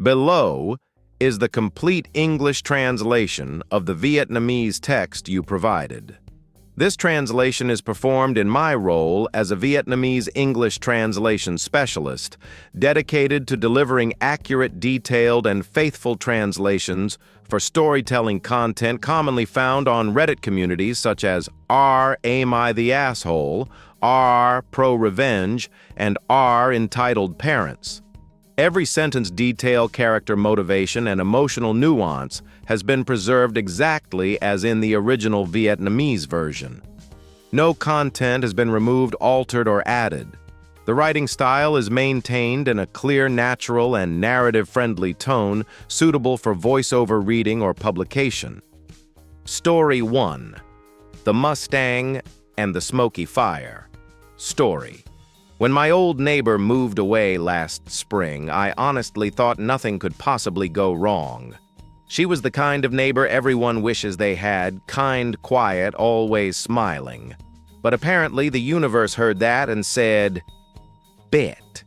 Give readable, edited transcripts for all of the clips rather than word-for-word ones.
Below is the complete English translation of the Vietnamese text you provided. This translation is performed in my role as a Vietnamese English translation specialist, dedicated to delivering accurate, detailed, and faithful translations for storytelling content commonly found on Reddit communities such as Am I the Asshole, Pro-Revenge, and Entitled Parents. Every sentence detail, character motivation, and emotional nuance has been preserved exactly as in the original Vietnamese version. No content has been removed, altered, or added. The writing style is maintained in a clear, natural, and narrative-friendly tone suitable for voiceover reading or publication. Story 1. The Mustang and the Smoky Fire. Story. When my old neighbor moved away last spring, I honestly thought nothing could possibly go wrong. She was the kind of neighbor everyone wishes they had, kind, quiet, always smiling. But apparently the universe heard that and said, "Bet."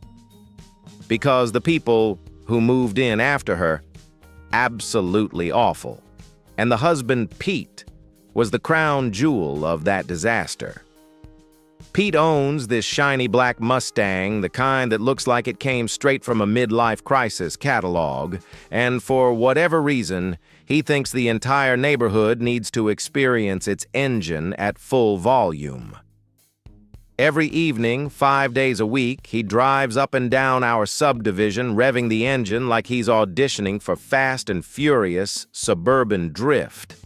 Because the people who moved in after her, absolutely awful. And the husband, Pete, was the crown jewel of that disaster. Pete owns this shiny black Mustang, the kind that looks like it came straight from a midlife crisis catalog, and for whatever reason, he thinks the entire neighborhood needs to experience its engine at full volume. Every evening, 5 days a week, he drives up and down our subdivision, revving the engine like he's auditioning for Fast and Furious suburban drift.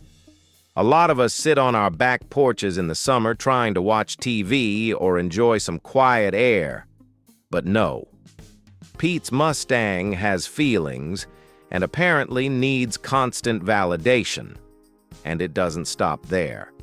A lot of us sit on our back porches in the summer trying to watch TV or enjoy some quiet air. But no. Pete's Mustang has feelings and apparently needs constant validation. And it doesn't stop there.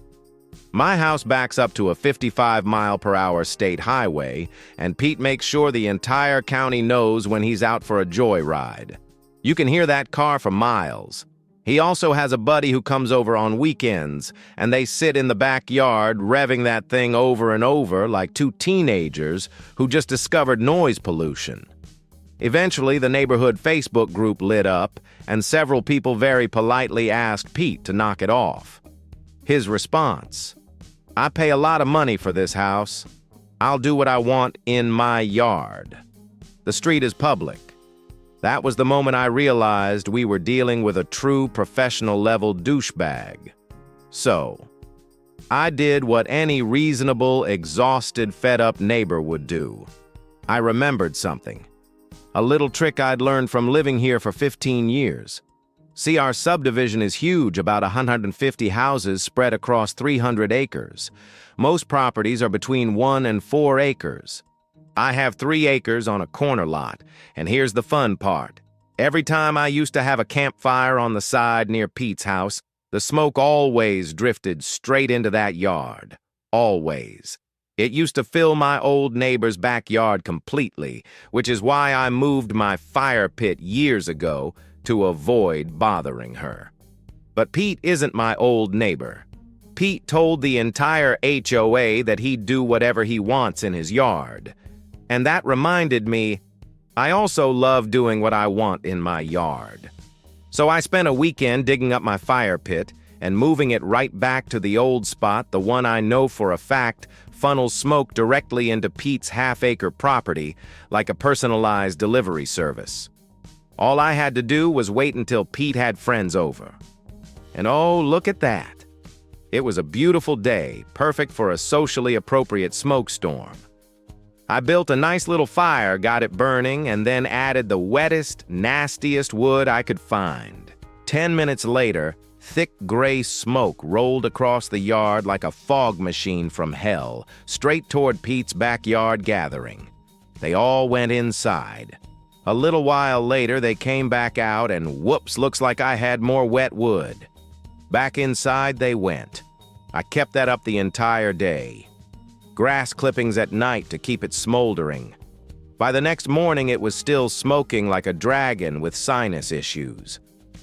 My house backs up to a 55-mile-per-hour state highway, and Pete makes sure the entire county knows when he's out for a joyride. You can hear that car for miles. He also has a buddy who comes over on weekends, and they sit in the backyard revving that thing over and over like two teenagers who just discovered noise pollution. Eventually, the neighborhood Facebook group lit up, and several people very politely asked Pete to knock it off. His response: "I pay a lot of money for this house. I'll do what I want in my yard. The street is public." That was the moment I realized we were dealing with a true professional-level douchebag. So, I did what any reasonable, exhausted, fed-up neighbor would do. I remembered something. A little trick I'd learned from living here for 15 years. See, our subdivision is huge, about 150 houses spread across 300 acres. Most properties are between 1 and 4 acres. I have 3 acres on a corner lot, and here's the fun part. Every time I used to have a campfire on the side near Pete's house, the smoke always drifted straight into that yard. Always. It used to fill my old neighbor's backyard completely, which is why I moved my fire pit years ago to avoid bothering her. But Pete isn't my old neighbor. Pete told the entire HOA that he'd do whatever he wants in his yard. And that reminded me, I also love doing what I want in my yard. So I spent a weekend digging up my fire pit and moving it right back to the old spot, the one I know for a fact funnels smoke directly into Pete's half-acre property like a personalized delivery service. All I had to do was wait until Pete had friends over. And oh, look at that. It was a beautiful day, perfect for a socially appropriate smoke storm. I built a nice little fire, got it burning, and then added the wettest, nastiest wood I could find. 10 minutes later, thick gray smoke rolled across the yard like a fog machine from hell, straight toward Pete's backyard gathering. They all went inside. A little while later, they came back out, and whoops, looks like I had more wet wood. Back inside they went. I kept that up the entire day. Grass clippings at night to keep it smoldering. By the next morning, it was still smoking like a dragon with sinus issues.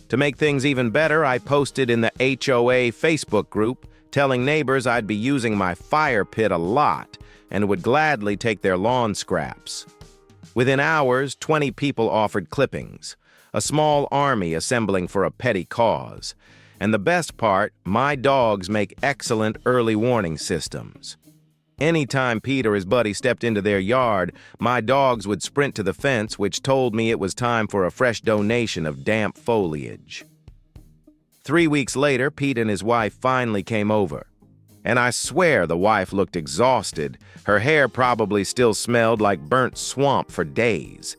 To make things even better, I posted in the HOA Facebook group telling neighbors I'd be using my fire pit a lot and would gladly take their lawn scraps. Within hours, 20 people offered clippings. a small army assembling for a petty cause. And the best part, my dogs make excellent early warning systems. Anytime Pete or his buddy stepped into their yard, my dogs would sprint to the fence, which told me it was time for a fresh donation of damp foliage. 3 weeks later, Pete and his wife finally came over. And I swear the wife looked exhausted. Her hair probably still smelled like burnt swamp for days.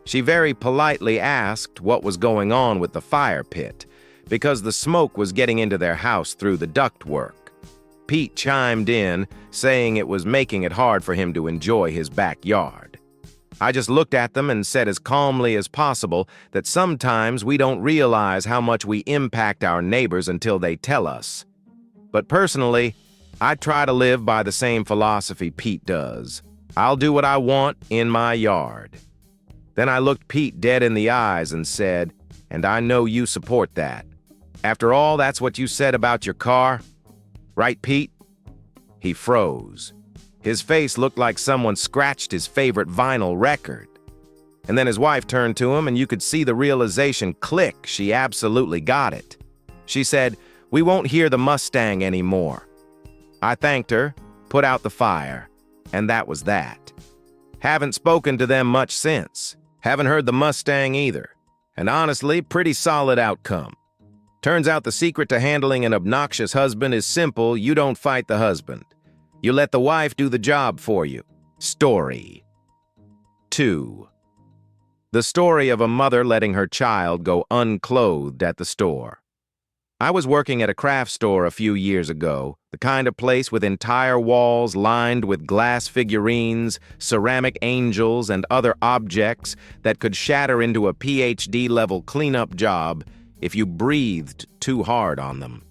She very politely asked what was going on with the fire pit, because the smoke was getting into their house through the ductwork. Pete chimed in, saying it was making it hard for him to enjoy his backyard. I just looked at them and said as calmly as possible that sometimes we don't realize how much we impact our neighbors until they tell us. But personally, I try to live by the same philosophy Pete does. I'll do what I want in my yard. Then I looked Pete dead in the eyes and said, "And I know you support that. After all, that's what you said about your car. Right, Pete?" He froze. His face looked like someone scratched his favorite vinyl record. And then his wife turned to him, and you could see the realization click. She absolutely got it. She said, "We won't hear the Mustang anymore." I thanked her, put out the fire, and that was that. Haven't spoken to them much since. Haven't heard the Mustang either. And honestly, pretty solid outcome. Turns out the secret to handling an obnoxious husband is simple. You don't fight the husband. You let the wife do the job for you. Story 2. The story of a mother letting her child go unclothed at the store. I was working at a craft store a few years ago, the kind of place with entire walls lined with glass figurines, ceramic angels, and other objects that could shatter into a PhD-level cleanup job if you breathed too hard on them.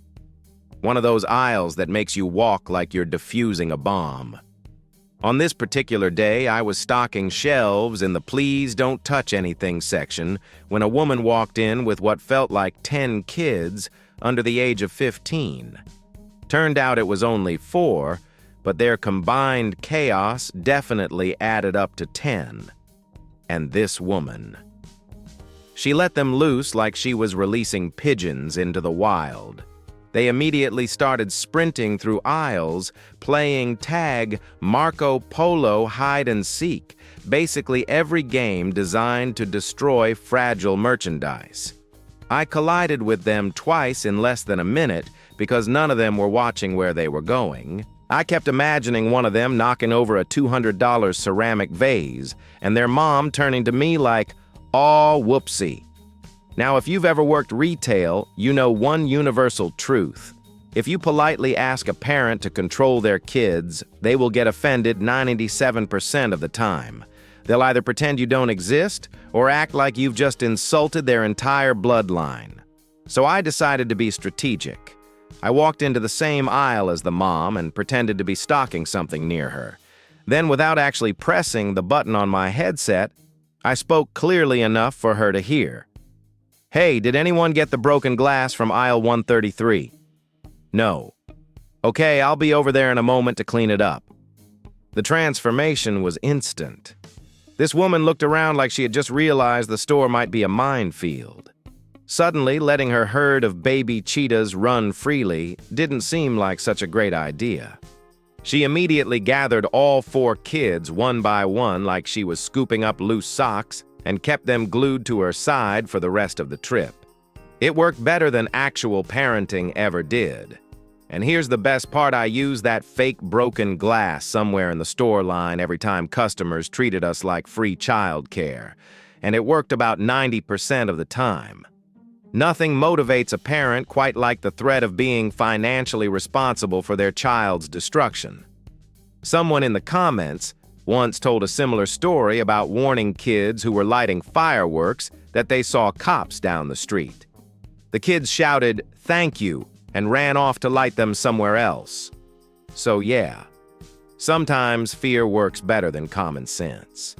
One of those aisles that makes you walk like you're defusing a bomb. On this particular day, I was stocking shelves in the Please Don't Touch Anything section when a woman walked in with what felt like 10 kids under the age of 15. Turned out it was only 4, but their combined chaos definitely added up to 10. And this woman. She let them loose like she was releasing pigeons into the wild. They immediately started sprinting through aisles, playing tag, Marco Polo, hide and seek, basically every game designed to destroy fragile merchandise. I collided with them twice in less than a minute because none of them were watching where they were going. I kept imagining one of them knocking over a $200 ceramic vase, and their mom turning to me like, "Aw, whoopsie." Now, if you've ever worked retail, you know one universal truth. If you politely ask a parent to control their kids, they will get offended 97% of the time. They'll either pretend you don't exist or act like you've just insulted their entire bloodline. So I decided to be strategic. I walked into the same aisle as the mom and pretended to be stocking something near her. Then, without actually pressing the button on my headset, I spoke clearly enough for her to hear. "Hey, did anyone get the broken glass from aisle 133? No. Okay, I'll be over there in a moment to clean it up." The transformation was instant. This woman looked around like she had just realized the store might be a minefield. Suddenly, letting her herd of baby cheetahs run freely didn't seem like such a great idea. She immediately gathered all 4 kids one by one like she was scooping up loose socks and kept them glued to her side for the rest of the trip. It worked better than actual parenting ever did. And here's the best part: I used that fake broken glass somewhere in the store line every time customers treated us like free childcare, and it worked about 90% of the time. Nothing motivates a parent quite like the threat of being financially responsible for their child's destruction. Someone in the comments once told a similar story about warning kids who were lighting fireworks that they saw cops down the street. The kids shouted, "Thank you," and ran off to light them somewhere else. So yeah, sometimes fear works better than common sense.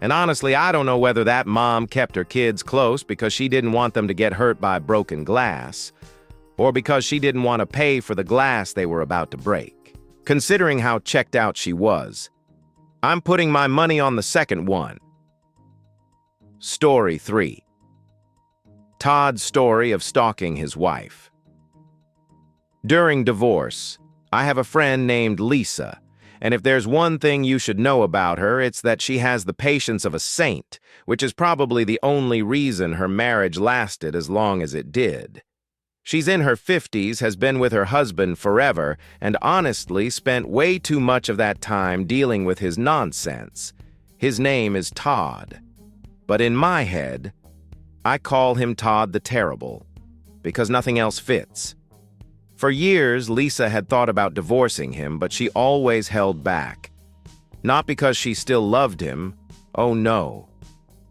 And honestly, I don't know whether that mom kept her kids close because she didn't want them to get hurt by broken glass, or because she didn't want to pay for the glass they were about to break. Considering how checked out she was, I'm putting my money on the second one. Story 3. Todd's story of stalking his wife. During divorce, I have a friend named Lisa, and if there's one thing you should know about her, it's that she has the patience of a saint, which is probably the only reason her marriage lasted as long as it did. She's in her 50s, has been with her husband forever, and honestly spent way too much of that time dealing with his nonsense. His name is Todd. But in my head, I call him Todd the Terrible, because nothing else fits. For years, Lisa had thought about divorcing him, but she always held back. Not because she still loved him, oh no,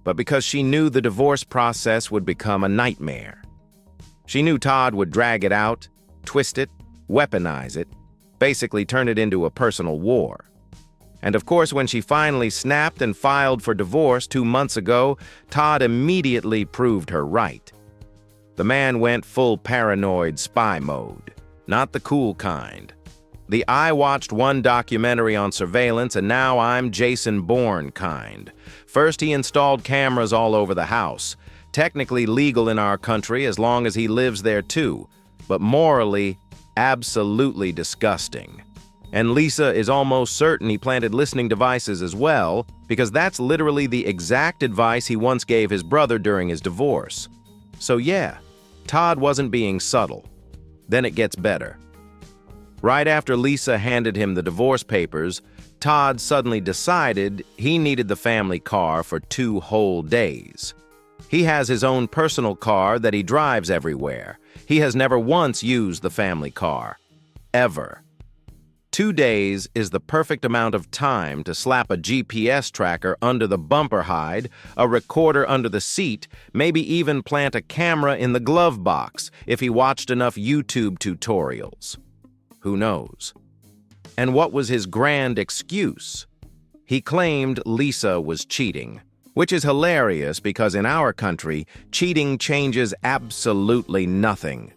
but because she knew the divorce process would become a nightmare. She knew Todd would drag it out, twist it, weaponize it, basically turn it into a personal war. And of course, when she finally snapped and filed for divorce 2 months ago, Todd immediately proved her right. The man went full paranoid spy mode, not the cool kind. I watched one documentary on surveillance, and now I'm Jason Bourne kind. First, he installed cameras all over the house. Technically legal in our country as long as he lives there too, but morally, absolutely disgusting. And Lisa is almost certain he planted listening devices as well, because that's literally the exact advice he once gave his brother during his divorce. So yeah, Todd wasn't being subtle. Then it gets better. Right after Lisa handed him the divorce papers, Todd suddenly decided he needed the family car for 2 whole days. He has his own personal car that he drives everywhere. He has never once used the family car. Ever. 2 days is the perfect amount of time to slap a GPS tracker under the bumper hide, a recorder under the seat, maybe even plant a camera in the glove box if he watched enough YouTube tutorials. Who knows? And what was his grand excuse? He claimed Lisa was cheating, which is hilarious because in our country, cheating changes absolutely nothing.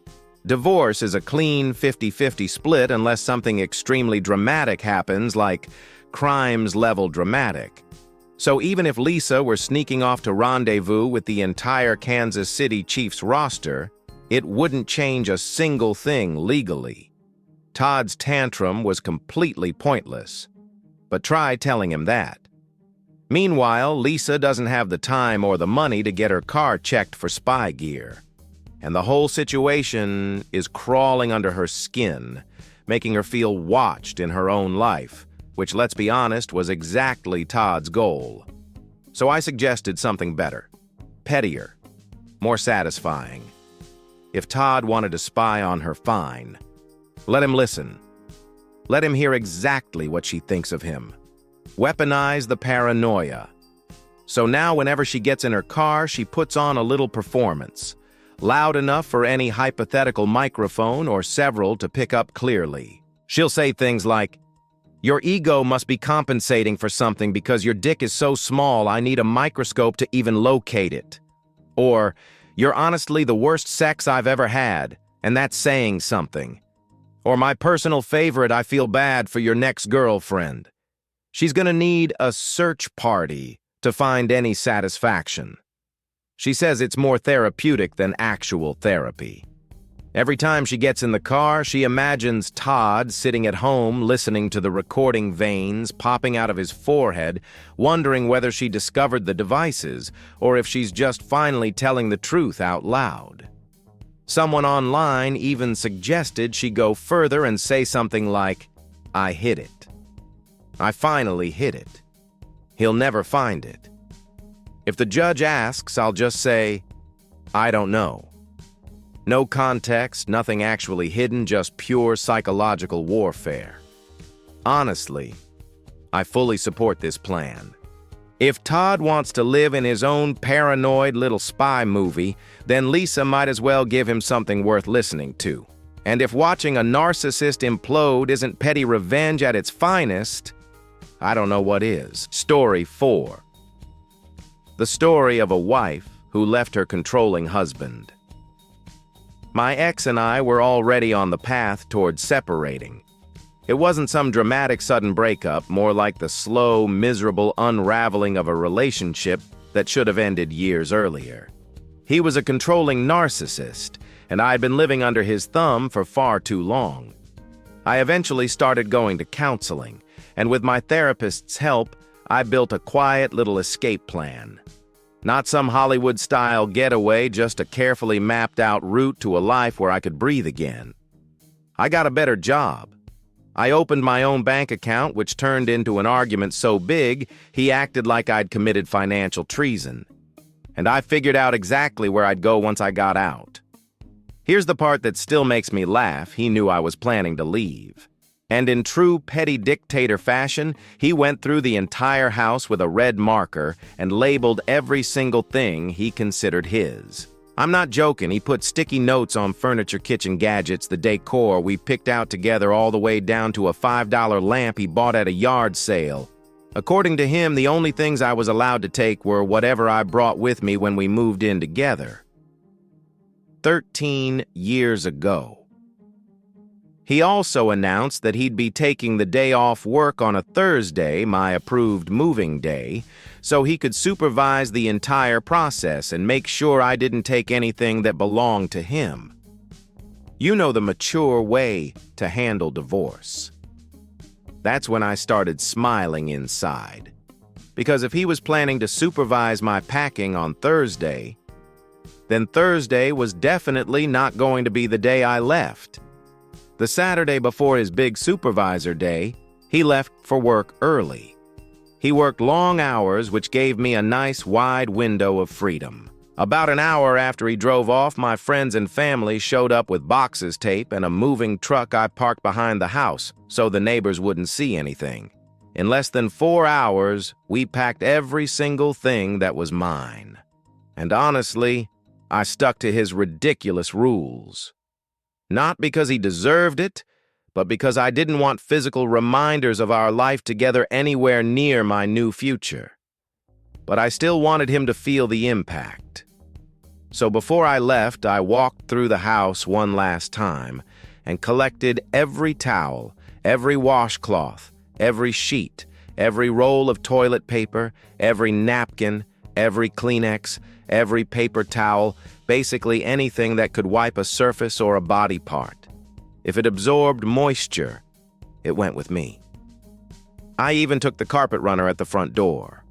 Divorce is a clean 50-50 split unless something extremely dramatic happens, like crimes level dramatic. So even if Lisa were sneaking off to rendezvous with the entire Kansas City Chiefs roster, it wouldn't change a single thing legally. Todd's tantrum was completely pointless. But try telling him that. Meanwhile, Lisa doesn't have the time or the money to get her car checked for spy gear. And the whole situation is crawling under her skin, making her feel watched in her own life, which, let's be honest, was exactly Todd's goal. So I suggested something better, pettier, more satisfying. If Todd wanted to spy on her, fine. Let him listen. Let him hear exactly what she thinks of him. Weaponize the paranoia. So now whenever she gets in her car, she puts on a little performance. Loud enough for any hypothetical microphone or several to pick up clearly. She'll say things like, "Your ego must be compensating for something because your dick is so small I need a microscope to even locate it." Or, "You're honestly the worst sex I've ever had, and that's saying something." Or, "My personal favorite, I feel bad for your next girlfriend." She's gonna need a search party to find any satisfaction. She says it's more therapeutic than actual therapy. Every time she gets in the car, she imagines Todd sitting at home listening to the recording veins popping out of his forehead, wondering whether she discovered the devices or if she's just finally telling the truth out loud. Someone online even suggested she go further and say something like, "I hid it. I finally hid it. He'll never find it." If the judge asks, I'll just say, "I don't know." No context, nothing actually hidden, just pure psychological warfare. Honestly, I fully support this plan. If Todd wants to live in his own paranoid little spy movie, then Lisa might as well give him something worth listening to. And if watching a narcissist implode isn't petty revenge at its finest, I don't know what is. Story 4. The story of a wife who left her controlling husband. My ex and I were already on the path towards separating. It wasn't some dramatic sudden breakup, more like the slow, miserable unraveling of a relationship that should have ended years earlier. He was a controlling narcissist, and I had been living under his thumb for far too long. I eventually started going to counseling, and with my therapist's help, I built a quiet little escape plan. Not some Hollywood-style getaway, just a carefully mapped-out route to a life where I could breathe again. I got a better job. I opened my own bank account, which turned into an argument so big, he acted like I'd committed financial treason. And I figured out exactly where I'd go once I got out. Here's the part that still makes me laugh. He knew I was planning to leave. And in true petty dictator fashion, he went through the entire house with a red marker and labeled every single thing he considered his. I'm not joking, he put sticky notes on furniture, kitchen gadgets, the decor we picked out together, all the way down to a $5 lamp he bought at a yard sale. According to him, the only things I was allowed to take were whatever I brought with me when we moved in together. 13 years ago. He also announced that he'd be taking the day off work on a Thursday, my approved moving day, so he could supervise the entire process and make sure I didn't take anything that belonged to him. You know the mature way to handle divorce. That's when I started smiling inside. Because if he was planning to supervise my packing on Thursday, then Thursday was definitely not going to be the day I left. The Saturday before his big supervisor day, he left for work early. He worked long hours, which gave me a nice wide window of freedom. About an hour after he drove off, my friends and family showed up with boxes tape and a moving truck I parked behind the house so the neighbors wouldn't see anything. In less than 4 hours, we packed every single thing that was mine. And honestly, I stuck to his ridiculous rules. Not because he deserved it, but because I didn't want physical reminders of our life together anywhere near my new future. But I still wanted him to feel the impact. So before I left, I walked through the house one last time and collected every towel, every washcloth, every sheet, every roll of toilet paper, every napkin, every Kleenex, every paper towel, basically anything that could wipe a surface or a body part. If it absorbed moisture, it went with me. I even took the carpet runner at the front door.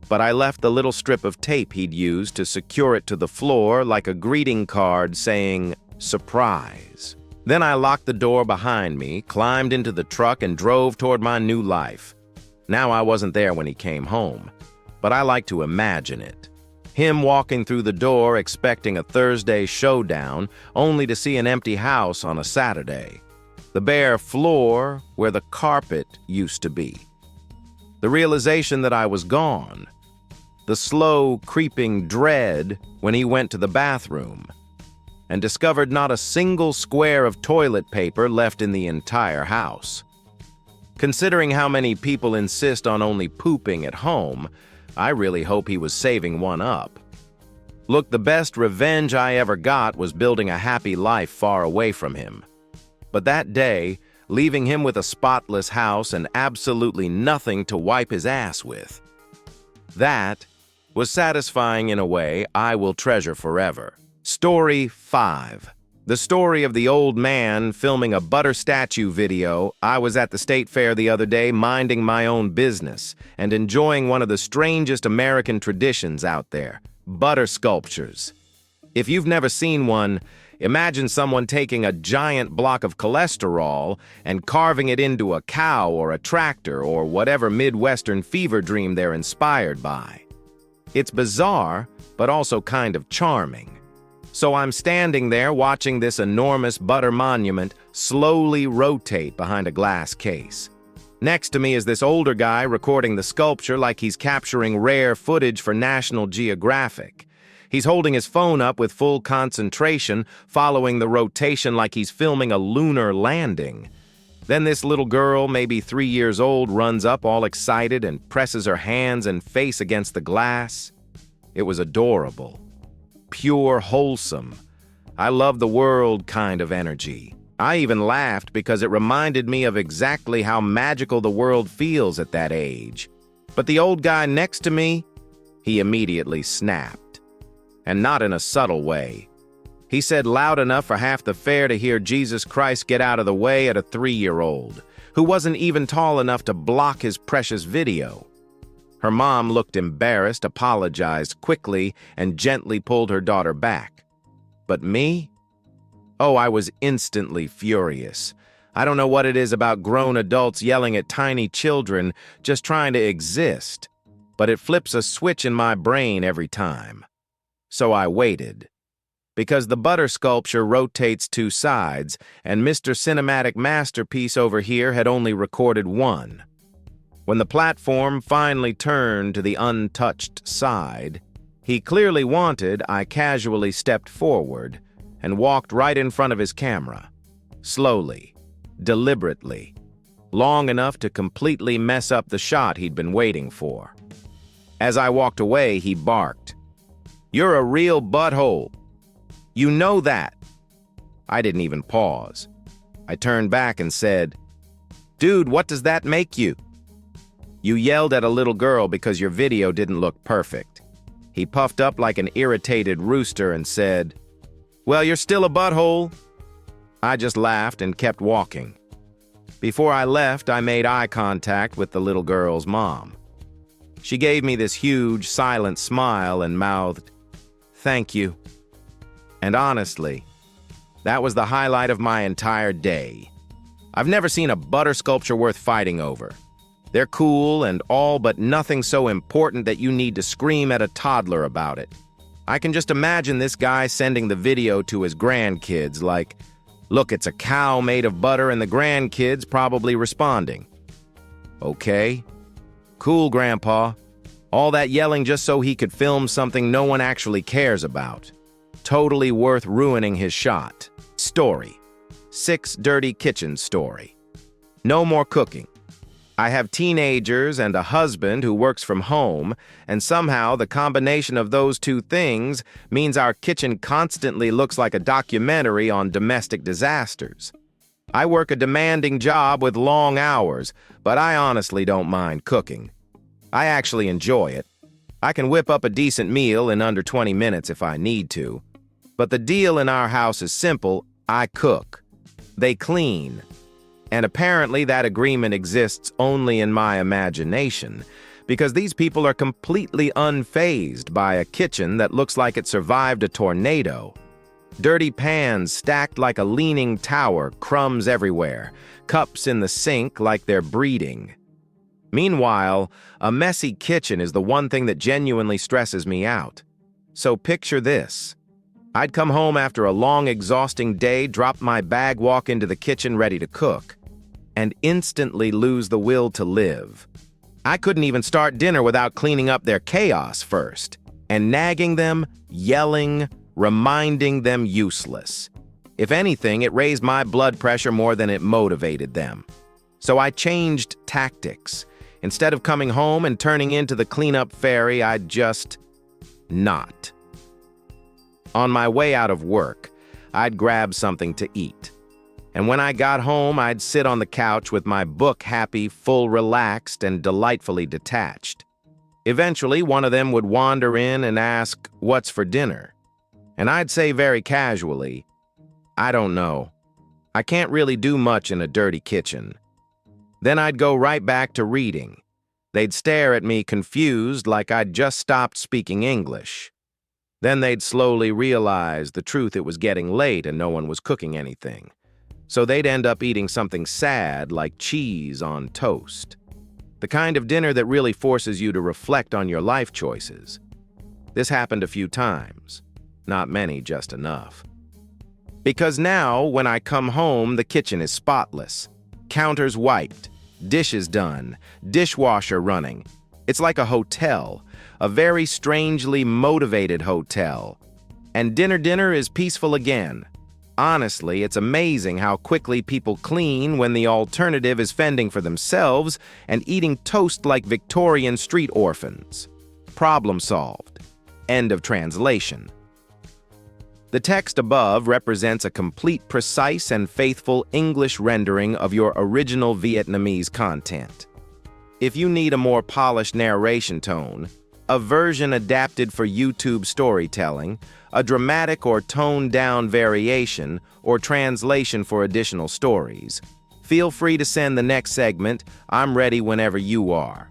But I left the little strip of tape he'd used to secure it to the floor like a greeting card saying, "Surprise." Then I locked the door behind me, climbed into the truck, and drove toward my new life. Now I wasn't there when he came home, but I like to imagine it. Him walking through the door expecting a Thursday showdown, only to see an empty house on a Saturday. The bare floor where the carpet used to be. The realization that I was gone. The slow, creeping dread when he went to the bathroom and discovered not a single square of toilet paper left in the entire house. Considering how many people insist on only pooping at home, I really hope he was saving one up. Look, the best revenge I ever got was building a happy life far away from him. But that day, leaving him with a spotless house and absolutely nothing to wipe his ass with, that was satisfying in a way I will treasure forever. Story 5. The story of the old man filming a butter statue video. I was at the state fair the other day minding my own business and enjoying one of the strangest American traditions out there, butter sculptures. If you've never seen one, imagine someone taking a giant block of cholesterol and carving it into a cow or a tractor or whatever Midwestern fever dream they're inspired by. It's bizarre, but also kind of charming. So I'm standing there watching this enormous butter monument slowly rotate behind a glass case. Next to me is this older guy recording the sculpture like he's capturing rare footage for National Geographic. He's holding his phone up with full concentration, following the rotation like he's filming a lunar landing. Then this little girl, maybe 3 years old, runs up all excited and presses her hands and face against the glass. It was adorable. Pure, wholesome. I love the world kind of energy. I even laughed because it reminded me of exactly how magical the world feels at that age. But the old guy next to me, he immediately snapped. and not in a subtle way. He said loud enough for half the fair to hear Jesus Christ get out of the way at a 3-year-old, who wasn't even tall enough to block his precious video. Her mom looked embarrassed, apologized quickly, and gently pulled her daughter back. But me? Oh, I was instantly furious. I don't know what it is about grown adults yelling at tiny children just trying to exist, but it flips a switch in my brain every time. So I waited. Because the butter sculpture rotates 2 sides, and Mr. Cinematic Masterpiece over here had only recorded 1. When the platform finally turned to the untouched side, he clearly wanted, I casually stepped forward and walked right in front of his camera, slowly, deliberately, long enough to completely mess up the shot he'd been waiting for. As I walked away, he barked, "You're a real butthole. You know that." I didn't even pause. I turned back and said, "Dude, what does that make you?" "You yelled at a little girl because your video didn't look perfect." He puffed up like an irritated rooster and said, "Well, you're still a butthole." I just laughed and kept walking. Before I left, I made eye contact with the little girl's mom. She gave me this huge, silent smile and mouthed, "Thank you." And honestly, that was the highlight of my entire day. I've never seen a butter sculpture worth fighting over. They're cool and all, but nothing so important that you need to scream at a toddler about it. I can just imagine this guy sending the video to his grandkids like, "Look, it's a cow made of butter," and the grandkids probably responding, "Okay. Cool, Grandpa. All that yelling just so he could film something no one actually cares about. Totally worth ruining his shot." Story. 6 dirty kitchen story. No more cooking. I have teenagers and a husband who works from home, and somehow the combination of those 2 things means our kitchen constantly looks like a documentary on domestic disasters. I work a demanding job with long hours, but I honestly don't mind cooking. I actually enjoy it. I can whip up a decent meal in under 20 minutes if I need to. But the deal in our house is simple: I cook. They clean. And apparently that agreement exists only in my imagination, because these people are completely unfazed by a kitchen that looks like it survived a tornado. Dirty pans stacked like a leaning tower, crumbs everywhere, cups in the sink like they're breeding. Meanwhile, a messy kitchen is the one thing that genuinely stresses me out. So picture this. I'd come home after a long, exhausting day, drop my bag, walk into the kitchen ready to cook, and instantly lose the will to live. I couldn't even start dinner without cleaning up their chaos first, and nagging them, yelling, reminding them useless. If anything, it raised my blood pressure more than it motivated them. So I changed tactics. Instead of coming home and turning into the cleanup fairy, I'd just not. On my way out of work, I'd grab something to eat. And when I got home, I'd sit on the couch with my book happy, full relaxed, and delightfully detached. Eventually, one of them would wander in and ask, "What's for dinner?" And I'd say very casually, "I don't know. I can't really do much in a dirty kitchen." Then I'd go right back to reading. They'd stare at me confused like I'd just stopped speaking English. Then they'd slowly realize the truth: it was getting late and no one was cooking anything. So they'd end up eating something sad like cheese on toast. The kind of dinner that really forces you to reflect on your life choices. This happened a few times. Not many, just enough. Because now, when I come home, the kitchen is spotless. Counters wiped, dishes done, dishwasher running. It's like a hotel, a very strangely motivated hotel. And dinner is peaceful again. Honestly, it's amazing how quickly people clean when the alternative is fending for themselves and eating toast like Victorian street orphans. Problem solved. End of translation. The text above represents a complete, precise, and faithful English rendering of your original Vietnamese content. If you need a more polished narration tone, a version adapted for YouTube storytelling, a dramatic or toned-down variation, or translation for additional stories. Feel free to send the next segment. I'm ready whenever you are.